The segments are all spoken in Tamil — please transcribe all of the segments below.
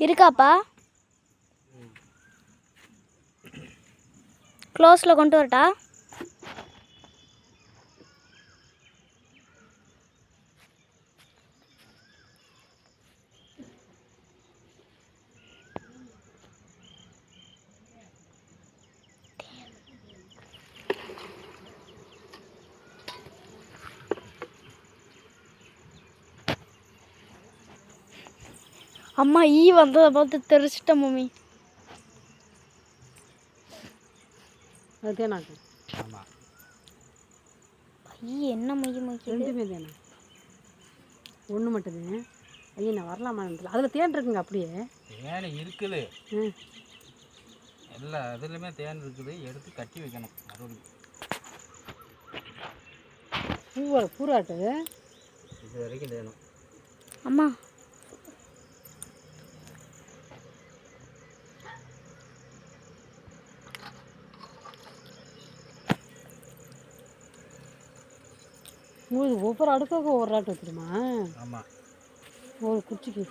இருக்காப்பா? க்ளோஸில் கொண்டு வரட்டா? அம்மா ஈ வந்ததை பார்த்து தெரிச்சிட்டேன் மம்மி. அதுதானாக்கு. ஆமாம். ஈ என்ன மைய மைக்குது? ரெண்டுமே தானே, ஒன்று மட்டும்தான். ஐயா நான் வரலாமான்னு அதில் தேன் இருக்குங்க. அப்படியே தேன் இருக்குது. எல்லா இதுலையுமே தேன் இருக்குது. எடுத்து கட்டி வைக்கணும். மறுபடியும் பூராட்டு இது வரைக்கும் தேனும். அம்மா ஒவ்வொரு அடுக்காக ஒவ்வொரு ராட்டு வச்சுருமா? ஆமாம். ஒரு குச்சிக்கு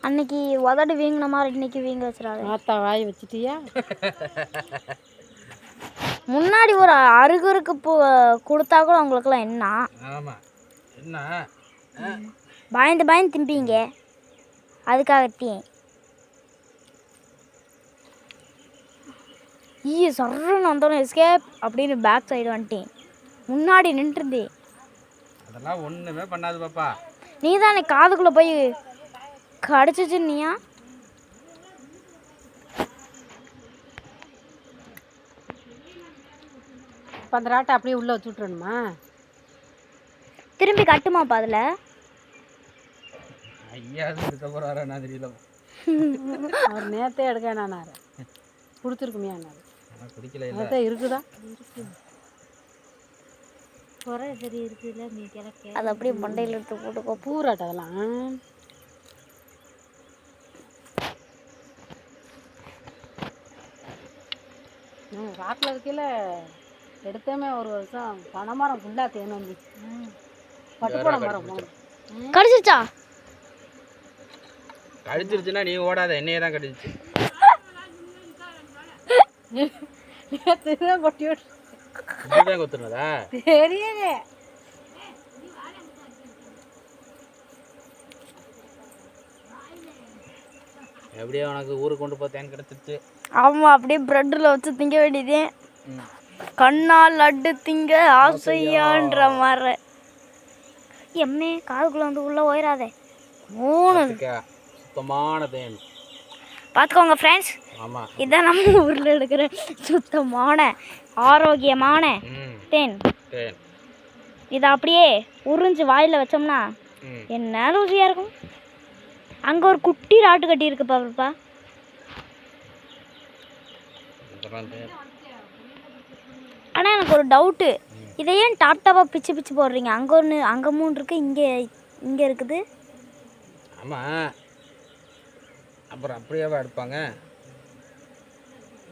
அன்னைக்கு உதடு வீங்கின மாதிரி இன்னைக்கு வீங்க வச்சுறாரு. ஆத்தா வாய் வச்சுட்டியா? முன்னாடி ஒரு அருகருக்கு பூ கொடுத்தா கூட உங்களுக்குலாம் என்ன? ஆமாம். என்ன பயந்து பயந்து திம்பிங்க. அதுக்காகத்தையும் சொல்றேன்னு வந்தோன்னே எஸ்கேப் அப்படின்னு பேக் சைடு வந்துட்டேன். முன்னாடி நின்றுருந்தேன். அதெல்லாம் ஒன்றுமே பண்ணாது பாப்பா. நீ தான் எனக்கு காதுக்குள்ளே போய் கடிச்சிச்சுன்னியா? இப்போ அந்த ராட்டை அப்படியே உள்ளே வச்சு விட்றணுமா? திரும்பி கட்டுமாப்பா அதில்? ஐயா இருக்க போகிறாரா நான் தெரியல. அவர் நேரத்தே எடுக்க நானாரு பிடிச்சிருக்குமையானாரு. பிடிக்கல. அதான் இருக்குதா? குறை சரி இருக்குதுல்ல. நீ கிடக்க அது அப்படியே மண்டையில் எடுத்து போட்டுக்கோ. பூராட்ட அதெல்லாம் காட்டில் இருக்கையில் எடுத்தமே ஒரு வருஷம் பனைமரம் ஃபுல்லாக தேன் வந்து பட்டுப்போன மரம் கடிச்சிருச்சா? கடிச்சிருச்சுன்னா நீ ஓடாத, என்னையே தான் கடிச்சிச்சு. கொட்டி விட்டு கொத்துனதா தெரியல. எப்படியோ உனக்கு ஊருக்கு கொண்டு போய் தேன் கிடச்சிருச்சு. ஆமாம், அப்படியே ப்ரெட்டில் வச்சு திங்க வேண்டியதே. கண்ணால் லட்டு திங்க ஆசையான்ற மாதிரி. எம்மே காதுக்குள்ளே வந்து உள்ளே ஓயிராதே. 3 சுத்தமான தேன் பார்த்துக்கோங்க ஃப்ரெண்ட்ஸ். ஆமாம், இதான் நம்ம ஊரில் எடுக்கிற சுத்தமான ஆரோக்கியமான தேன். இதை அப்படியே உறிஞ்சு வாயில் வச்சோம்னா என்ன ருசியாக இருக்கும். அங்கே ஒரு குட்டி ராட்டு கட்டி இருக்கு பாப்பா. ஆனால் எனக்கு ஒரு டவுட்டு, இதை ஏன் டாப் டாப்பாக பிச்சு பிச்சு போடுறீங்க? அங்கே ஒன்று, அங்கே 3 இருக்குது, இங்கே இருக்குது. ஆமாம், அப்புறம் அப்படியேவா எடுப்பாங்க?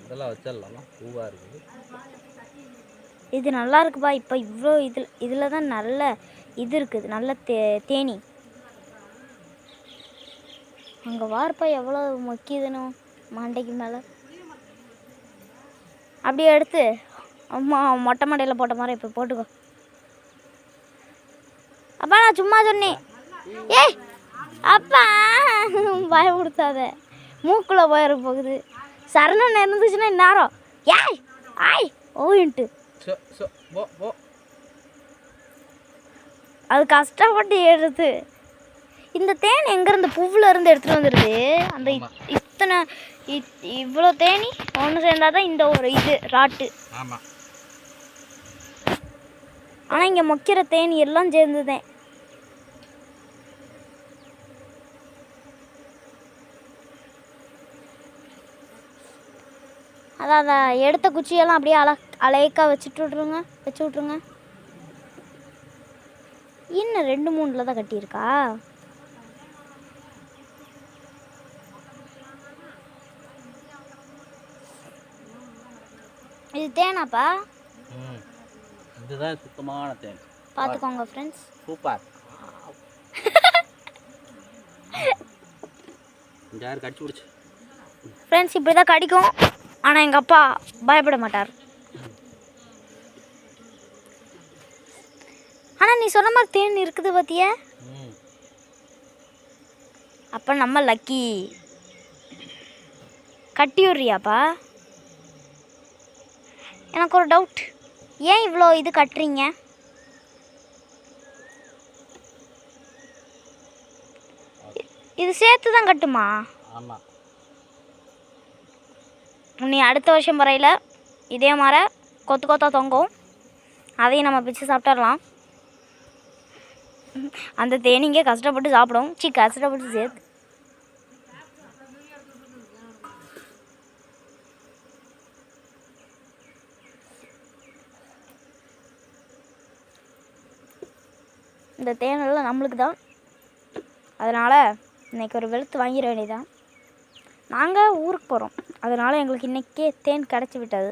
இதெல்லாம் வச்சிடலாமா? பூவாக இருக்குது. இது நல்லா இருக்குப்பா. இப்போ இவ்வளோ இதில் தான் நல்ல இது இருக்குது, நல்ல தேனி. அங்கே வார்ப்பா எவ்வளோ மொக்கிதுன்னு மண்டைக்கு மேலே. அப்படியே எடுத்து அம்மா மொட்டை மண்டையில் போட்ட மாதிரி இப்போ போட்டுக்கோ. அப்பா நான் சும்மா சொன்னேன். ஏய் அப்பா பயம் கொடுத்தாத, மூக்குள்ளே போயிட போகுது. சரணன் இருந்துச்சுன்னா இந்நேரம் ஏய் ஆய் ஓயின்ட்டு அது கஷ்டப்பட்டு எடுத்து. இந்த தேன் எங்கேருந்து? பூவில் இருந்து எடுத்துகிட்டு வந்துடுது. அந்த இத்தனை இவ்வளோ தேனி ஒன்று சேர்ந்தால் தான் இந்த ஒரு இது ராட்டு. ஆமாம், ஆனால் இங்கே மொக்கிற தேனி எல்லாம் சேர்ந்துதேன். அதான் அதை எடுத்த குச்சியெல்லாம் அப்படியே அலைக்கா வச்சு விட்ருங்க. இன்னும் 2-3 தான் கட்டியிருக்கா. இது தேனாப்பா? இதுதான் சுத்தமான தேன். பார்த்துக்கோங்க ஃப்ரெண்ட்ஸ். சூப்பர். யார் கடிச்சு பிடிச்சி ஃப்ரெண்ட்ஸ் இப்படி தான் கடிக்கும். ஆனால் எங்கள் அப்பா பயப்பட மாட்டார். ஆனால் நீ சொன்ன மாதிரி தேன் இருக்குது பார்த்தியா? அப்போ நம்ம லக்கி. கட்டி விட்றியாப்பா? எனக்கு ஒரு டவுட், ஏன் இவ்வளோ இது கட்டுறீங்க? இது சேர்த்து தான் கட்டுமா? ஆமாம். நீ அடுத்த வருஷம் வரையில் இதே மாதிரி கொத்தா தொங்கும். அதையும் நம்ம பிச்சு சாப்பிட்றலாம். அந்த தேனிங்க கஷ்டப்பட்டு சாப்பிடும். கஷ்டப்பட்டு சேர்த்து. இந்த தேனெல்லாம் நம்மளுக்கு தான். அதனால் இன்றைக்கி ஒரு வெளுத்து வாங்கிட வேண்டியதான். நாங்கள் ஊருக்கு போகிறோம், அதனால் எங்களுக்கு இன்றைக்கே தேன் கிடச்சி விட்டது.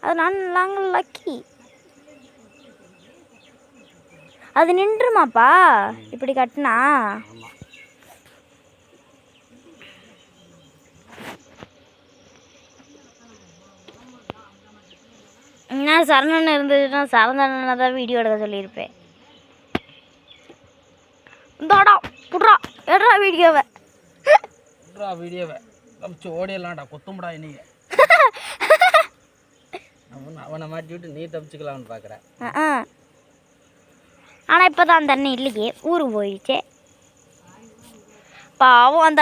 அது நாங்கள் லக்கி. அது நின்றுமாப்பா இப்படி கட்டினா? நான் சரணன் இருந்துச்சுன்னா சரந்தனை தான் வீடியோ எடுக்க சொல்லியிருப்பேன். இந்தாடா புட்றா எடுறா வீடியோவை. தப்பிச்சு ஓடிடலாம்டா, கொத்தும்டா இன்னைக்கு. அவனை மாட்டி விட்டு நீ தப்பிச்சுக்கலாம்னு பார்க்குறேன். ஆனால் இப்போ தான் அந்த அண்ணன் இல்லையே, ஊருக்கு போயிடுச்சே. பாவம் அந்த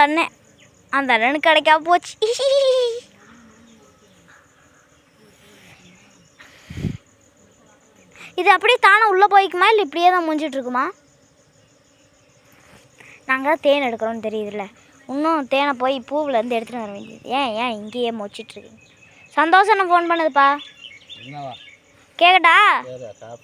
அண்ணனுக்கு கிடைக்காம போச்சு. இது அப்படியே தானே உள்ளே போய்க்குமா, இல்லை இப்படியே தான் முடிஞ்சிட்ருக்குமா? நாங்கள் தான் தேன் எடுக்கிறோன்னு தெரியுதுல்ல, இன்னும் தேனை போய் பூவிலேருந்து எடுத்துகிட்டு வர வேண்டியது. ஏன் இங்கேயே மொச்சிட்ருக்கு? சந்தோஷம் நான் ஃபோன் பண்ணுதுப்பா. கேட்கட்டா?